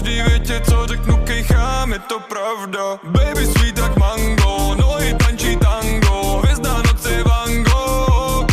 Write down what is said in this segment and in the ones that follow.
každý větě, co řeknu, kejchám, je to pravda. Baby sweet jak mango, nohy tančí tango, hvězda noci Van Gogh.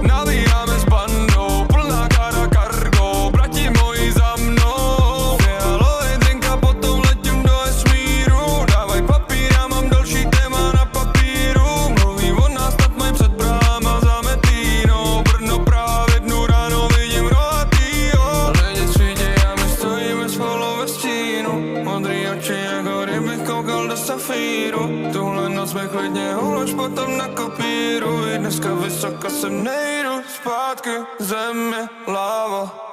Navíjáme s bandou, plná kára cargo, brati moji za mnou. Fialový drink a potom letím do vesmíru, dávaj papír, já mám další téma na papíru. Mluví o nás, snad mají před bráma za Metínou. Brno právě dnu ráno vidím rohatýho. Lidi svítěj a my stojíme spolu ve stínu. Modrý oči jako kdybych koukal do safíru. Tuhle noc mi klidně ulož potom na kopíru. I dneska vysoko sem nejdu, zpátky zem je láva.